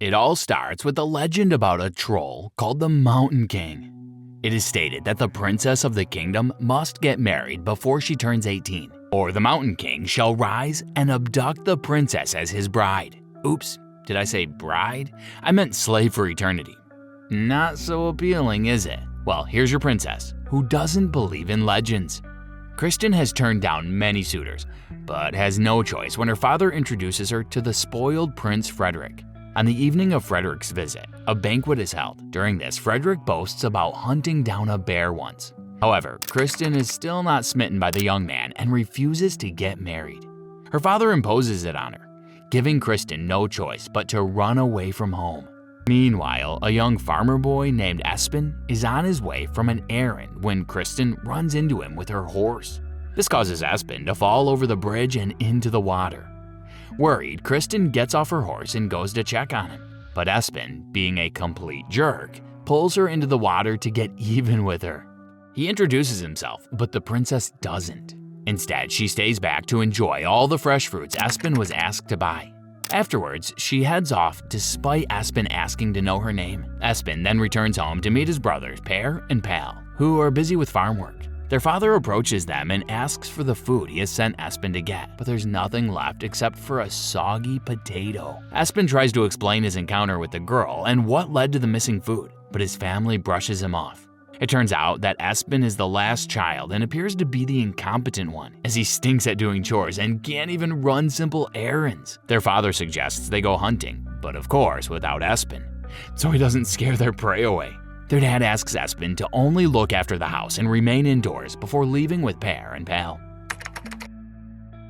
It all starts with a legend about a troll called the Mountain King. It is stated that the princess of the kingdom must get married before she turns 18, or the Mountain King shall rise and abduct the princess as his bride. Oops, did I say bride? I meant slave for eternity. Not so appealing, is it? Well, here's your princess, who doesn't believe in legends. Kristen has turned down many suitors, but has no choice when her father introduces her to the spoiled Prince Frederick. On the evening of Frederick's visit, a banquet is held. During this, Frederick boasts about hunting down a bear once. However, Kristen is still not smitten by the young man and refuses to get married. Her father imposes it on her, giving Kristen no choice but to run away from home. Meanwhile, a young farmer boy named Espen is on his way from an errand when Kristen runs into him with her horse. This causes Espen to fall over the bridge and into the water. Worried, Kristen gets off her horse and goes to check on him. But Espen, being a complete jerk, pulls her into the water to get even with her. He introduces himself, but the princess doesn't. Instead, she stays back to enjoy all the fresh fruits Espen was asked to buy. Afterwards, she heads off despite Espen asking to know her name. Espen then returns home to meet his brothers Per and Pal, who are busy with farm work. Their father approaches them and asks for the food he has sent Espen to get, but there's nothing left except for a soggy potato. Espen tries to explain his encounter with the girl and what led to the missing food, but his family brushes him off. It turns out that Espen is the last child and appears to be the incompetent one, as he stinks at doing chores and can't even run simple errands. Their father suggests they go hunting, but of course without Espen, so he doesn't scare their prey away. Their dad asks Espen to only look after the house and remain indoors before leaving with Per and Pal.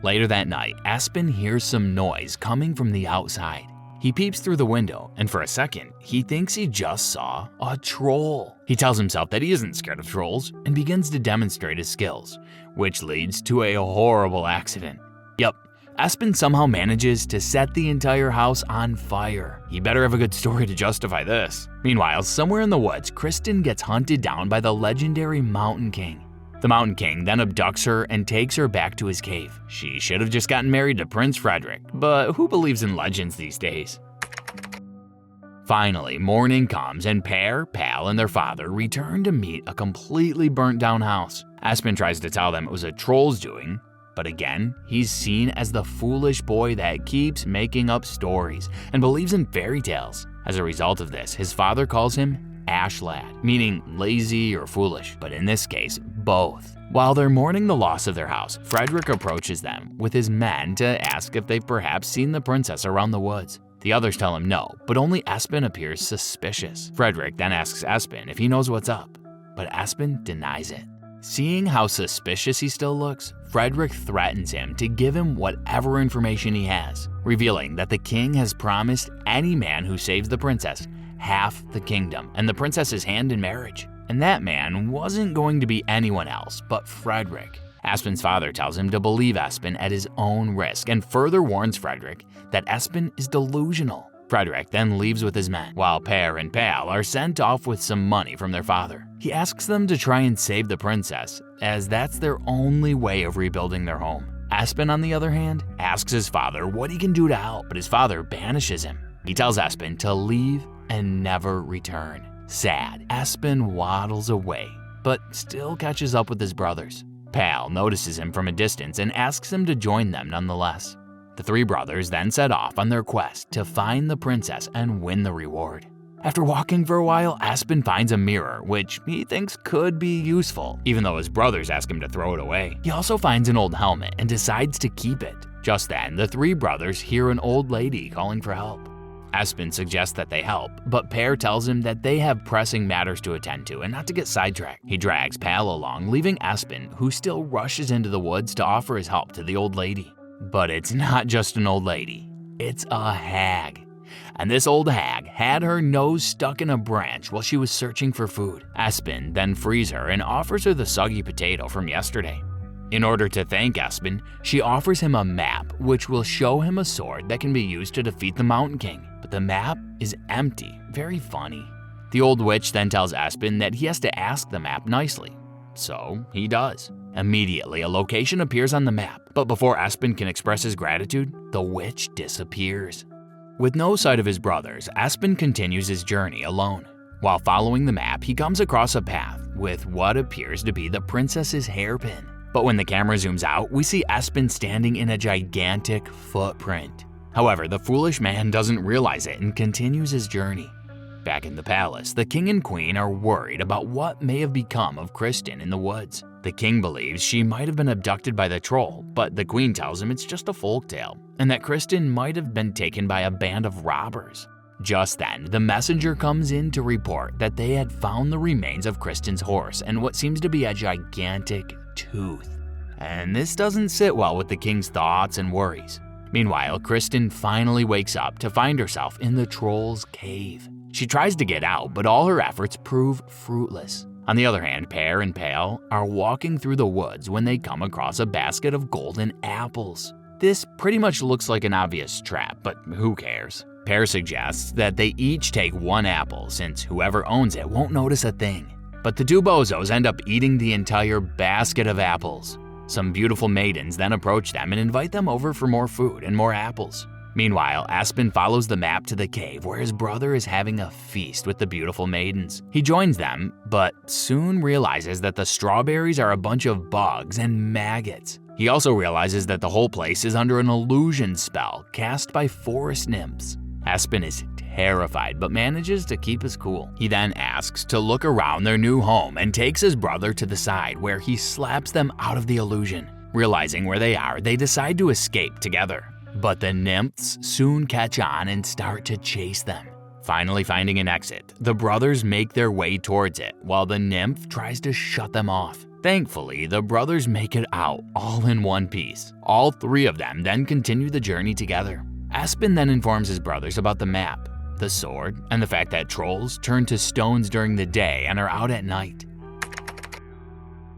Later that night, Espen hears some noise coming from the outside. He peeps through the window, and for a second, he thinks he just saw a troll. He tells himself that he isn't scared of trolls and begins to demonstrate his skills, which leads to a horrible accident. Yep, Espen somehow manages to set the entire house on fire. He better have a good story to justify this. Meanwhile, somewhere in the woods, Kristen gets hunted down by the legendary Mountain King. The Mountain King then abducts her and takes her back to his cave. She should have just gotten married to Prince Frederick, but who believes in legends these days? Finally, morning comes and Per, Pal, and their father return to meet a completely burnt down house. Espen tries to tell them it was a troll's doing, but again, he's seen as the foolish boy that keeps making up stories and believes in fairy tales. As a result of this, his father calls him Ashlad, meaning lazy or foolish, but in this case, both. While they're mourning the loss of their house, Frederick approaches them with his men to ask if they've perhaps seen the princess around the woods. The others tell him no, but only Espen appears suspicious. Frederick then asks Espen if he knows what's up, but Espen denies it. Seeing how suspicious he still looks, Frederick threatens him to give him whatever information he has, revealing that the king has promised any man who saves the princess half the kingdom and the princess's hand in marriage. And that man wasn't going to be anyone else but Frederick. Espen's father tells him to believe Espen at his own risk and further warns Frederick that Espen is delusional. Frederick then leaves with his men, while Per and Pal are sent off with some money from their father. He asks them to try and save the princess, as that's their only way of rebuilding their home. Espen, on the other hand, asks his father what he can do to help, but his father banishes him. He tells Espen to leave and never return. Sad, Espen waddles away, but still catches up with his brothers. Pal notices him from a distance and asks him to join them nonetheless. The three brothers then set off on their quest to find the princess and win the reward. After walking for a while, Espen finds a mirror, which he thinks could be useful, even though his brothers ask him to throw it away. He also finds an old helmet and decides to keep it. Just then, the three brothers hear an old lady calling for help. Espen suggests that they help, but Per tells him that they have pressing matters to attend to and not to get sidetracked. He drags Pal along, leaving Espen, who still rushes into the woods to offer his help to the old lady. But it's not just an old lady, it's a hag. And this old hag had her nose stuck in a branch while she was searching for food. Espen then frees her and offers her the soggy potato from yesterday. In order to thank Espen, she offers him a map which will show him a sword that can be used to defeat the Mountain King. But the map is empty, very funny. The old witch then tells Espen that he has to ask the map nicely. So he does. Immediately, a location appears on the map, but before Espen can express his gratitude, the witch disappears. With no sight of his brothers, Espen continues his journey alone. While following the map, he comes across a path with what appears to be the princess's hairpin. But when the camera zooms out, we see Espen standing in a gigantic footprint. However, the foolish man doesn't realize it and continues his journey. Back in the palace, the king and queen are worried about what may have become of Kristin in the woods. The king believes she might have been abducted by the troll, but the queen tells him it's just a folktale, and that Kristin might have been taken by a band of robbers. Just then, the messenger comes in to report that they had found the remains of Kristin's horse and what seems to be a gigantic tooth. And this doesn't sit well with the king's thoughts and worries. Meanwhile, Kristin finally wakes up to find herself in the troll's cave. She tries to get out, but all her efforts prove fruitless. On the other hand, Per and Pale are walking through the woods when they come across a basket of golden apples. This pretty much looks like an obvious trap, but who cares? Per suggests that they each take one apple since whoever owns it won't notice a thing. But the two bozos end up eating the entire basket of apples. Some beautiful maidens then approach them and invite them over for more food and more apples. Meanwhile, Espen follows the map to the cave where his brother is having a feast with the beautiful maidens. He joins them, but soon realizes that the strawberries are a bunch of bugs and maggots. He also realizes that the whole place is under an illusion spell cast by forest nymphs. Espen is terrified but manages to keep his cool. He then asks to look around their new home and takes his brother to the side where he slaps them out of the illusion. Realizing where they are, they decide to escape together. But the nymphs soon catch on and start to chase them. Finally finding an exit, the brothers make their way towards it while the nymph tries to shut them off. Thankfully, the brothers make it out all in one piece. All three of them then continue the journey together. Espen then informs his brothers about the map, the sword, and the fact that trolls turn to stones during the day and are out at night.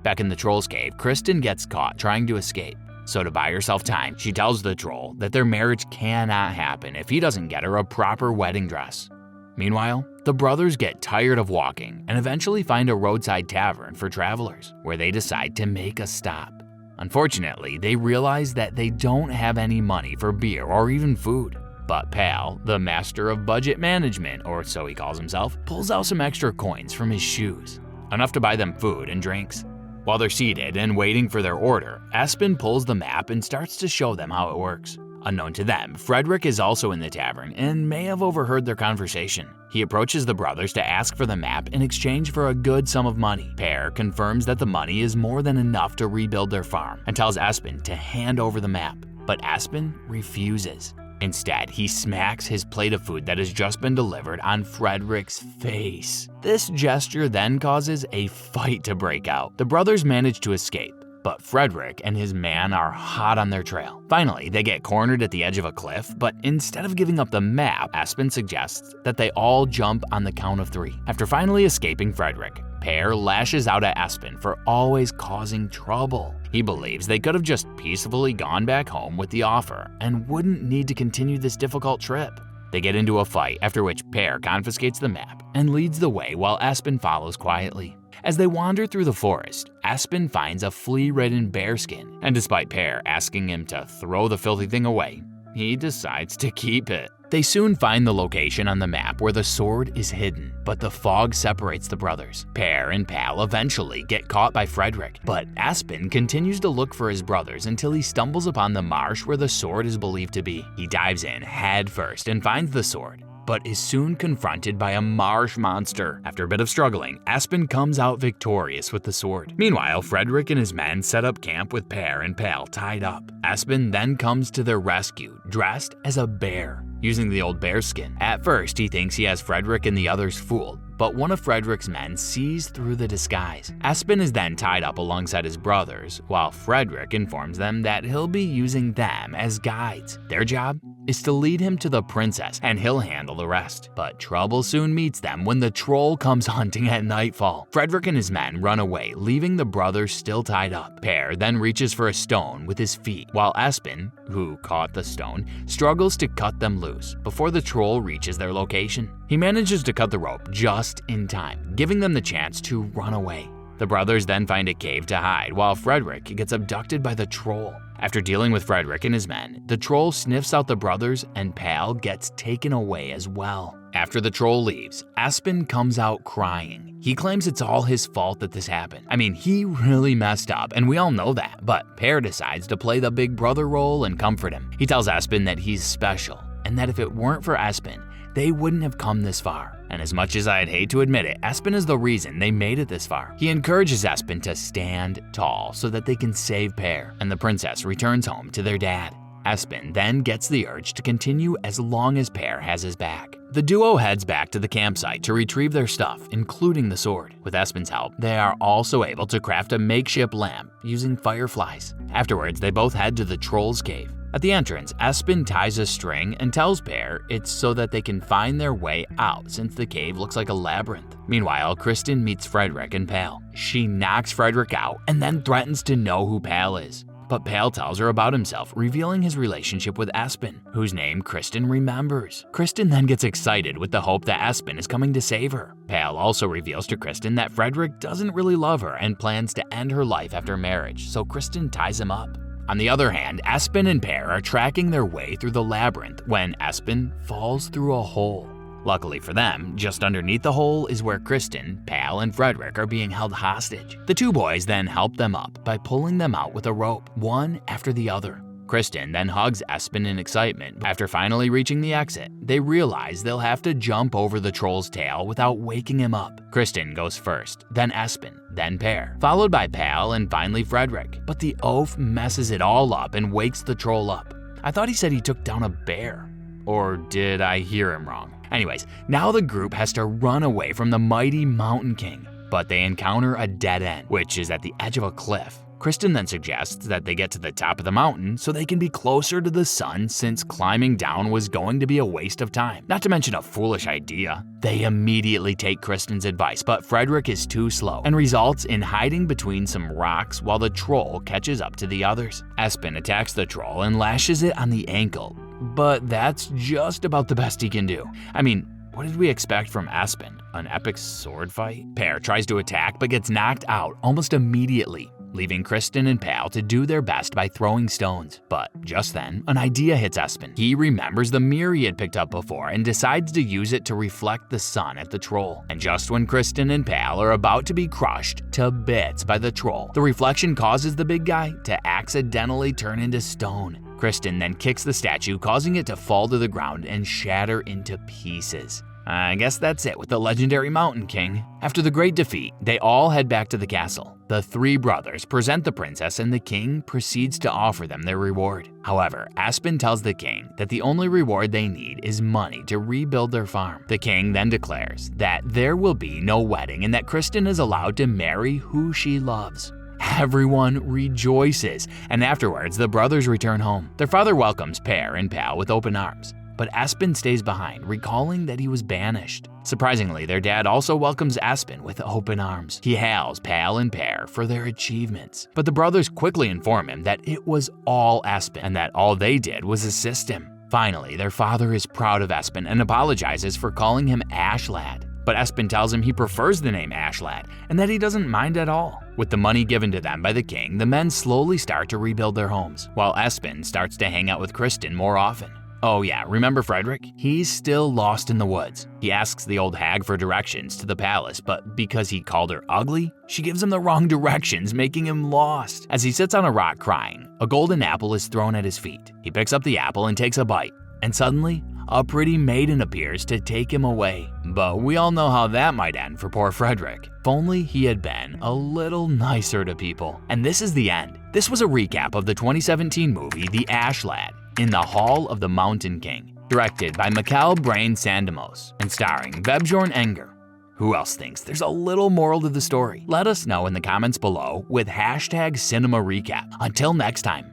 Back in the troll's cave, Kristin gets caught trying to escape. So to buy herself time, she tells the troll that their marriage cannot happen if he doesn't get her a proper wedding dress. Meanwhile, the brothers get tired of walking and eventually find a roadside tavern for travelers, where they decide to make a stop. Unfortunately, they realize that they don't have any money for beer or even food. But Pal, the master of budget management, or so he calls himself, pulls out some extra coins from his shoes, enough to buy them food and drinks. While they're seated and waiting for their order, Espen pulls the map and starts to show them how it works. Unknown to them, Frederick is also in the tavern and may have overheard their conversation. He approaches the brothers to ask for the map in exchange for a good sum of money. Per confirms that the money is more than enough to rebuild their farm and tells Espen to hand over the map, but Espen refuses. Instead, he smacks his plate of food that has just been delivered on Frederick's face. This gesture then causes a fight to break out. The brothers manage to escape, but Frederick and his man are hot on their trail. Finally, they get cornered at the edge of a cliff, but instead of giving up the map, Espen suggests that they all jump on the count of 3. After finally escaping Frederick, Per lashes out at Espen for always causing trouble. He believes they could have just peacefully gone back home with the offer and wouldn't need to continue this difficult trip. They get into a fight, after which Per confiscates the map and leads the way while Espen follows quietly. As they wander through the forest, Espen finds a flea-ridden bearskin, and despite Per asking him to throw the filthy thing away, he decides to keep it. They soon find the location on the map where the sword is hidden, but the fog separates the brothers. Per and Pal eventually get caught by Frederick, but Espen continues to look for his brothers until he stumbles upon the marsh where the sword is believed to be. He dives in head first and finds the sword, but is soon confronted by a marsh monster. After a bit of struggling, Espen comes out victorious with the sword. Meanwhile, Frederick and his men set up camp with Per and Pal tied up. Espen then comes to their rescue, dressed as a bear, using the old bearskin. At first, he thinks he has Frederick and the others fooled, but one of Frederick's men sees through the disguise. Espen is then tied up alongside his brothers, while Frederick informs them that he'll be using them as guides. Their job is to lead him to the princess, and he'll handle the rest. But trouble soon meets them when the troll comes hunting at nightfall. Frederick and his men run away, leaving the brothers still tied up. Per then reaches for a stone with his feet, while Espen, who caught the stone, struggles to cut them loose before the troll reaches their location. He manages to cut the rope just in time, giving them the chance to run away. The brothers then find a cave to hide while Frederick gets abducted by the troll. After dealing with Frederick and his men, the troll sniffs out the brothers and Pal gets taken away as well. After the troll leaves, Espen comes out crying. He claims it's all his fault that this happened. I mean, he really messed up, and we all know that, but Per decides to play the big brother role and comfort him. He tells Espen that he's special, and that if it weren't for Espen, they wouldn't have come this far. And as much as I'd hate to admit it, Espen is the reason they made it this far. He encourages Espen to stand tall so that they can save Per, and the princess returns home to their dad. Espen then gets the urge to continue as long as Per has his back. The duo heads back to the campsite to retrieve their stuff, including the sword. With Espen's help, they are also able to craft a makeshift lamp using fireflies. Afterwards, they both head to the troll's cave. At the entrance, Espen ties a string and tells Per it's so that they can find their way out since the cave looks like a labyrinth. Meanwhile, Kristin meets Frederick and Pal. She knocks Frederick out and then threatens to know who Pal is. But Pal tells her about himself, revealing his relationship with Espen, whose name Kristin remembers. Kristin then gets excited with the hope that Espen is coming to save her. Pal also reveals to Kristin that Frederick doesn't really love her and plans to end her life after marriage, so Kristin ties him up. On the other hand, Espen and Per are tracking their way through the labyrinth when Espen falls through a hole. Luckily for them, just underneath the hole is where Kristin, Pal, and Frederick are being held hostage. The two boys then help them up by pulling them out with a rope, one after the other. Kristin then hugs Espen in excitement. After finally reaching the exit, they realize they'll have to jump over the troll's tail without waking him up. Kristin goes first, then Espen, then Per, followed by Pal and finally Frederick. But the oaf messes it all up and wakes the troll up. I thought he said he took down a bear. Or did I hear him wrong? Anyways, now the group has to run away from the mighty Mountain King, but they encounter a dead end, which is at the edge of a cliff. Kristin then suggests that they get to the top of the mountain so they can be closer to the sun since climbing down was going to be a waste of time, not to mention a foolish idea. They immediately take Kristin's advice, but Frederick is too slow and results in hiding between some rocks while the troll catches up to the others. Espen attacks the troll and lashes it on the ankle, but that's just about the best he can do. I mean, what did we expect from Espen? An epic sword fight? Per tries to attack but gets knocked out almost immediately, leaving Kristin and Pal to do their best by throwing stones. But just then, an idea hits Espen. He remembers the mirror he had picked up before and decides to use it to reflect the sun at the troll. And just when Kristin and Pal are about to be crushed to bits by the troll, the reflection causes the big guy to accidentally turn into stone. Kristin then kicks the statue, causing it to fall to the ground and shatter into pieces. I guess that's it with the legendary Mountain King. After the great defeat, they all head back to the castle. The three brothers present the princess and the king proceeds to offer them their reward. However, Espen tells the king that the only reward they need is money to rebuild their farm. The king then declares that there will be no wedding and that Kristin is allowed to marry who she loves. Everyone rejoices, and afterwards the brothers return home. Their father welcomes Per and Pal with open arms, but Espen stays behind, recalling that he was banished. Surprisingly, their dad also welcomes Espen with open arms. He hails Pal and Per for their achievements, but the brothers quickly inform him that it was all Espen and that all they did was assist him. Finally, their father is proud of Espen and apologizes for calling him Ashlad. But Espen tells him he prefers the name Ashlad and that he doesn't mind at all. With the money given to them by the king, the men slowly start to rebuild their homes, while Espen starts to hang out with Kristin more often. Oh yeah, remember Frederick? He's still lost in the woods. He asks the old hag for directions to the palace, but because he called her ugly, she gives him the wrong directions, making him lost. As he sits on a rock crying, a golden apple is thrown at his feet. He picks up the apple and takes a bite, and suddenly, a pretty maiden appears to take him away. But we all know how that might end for poor Frederick. If only he had been a little nicer to people. And this is the end. This was a recap of the 2017 movie The Ashlad in the Hall of the Mountain King, directed by Mikkel Brain Sandemos and starring Vebjorn Enger. Who else thinks there's a little moral to the story? Let us know in the comments below with #CinemaRecap. Until next time.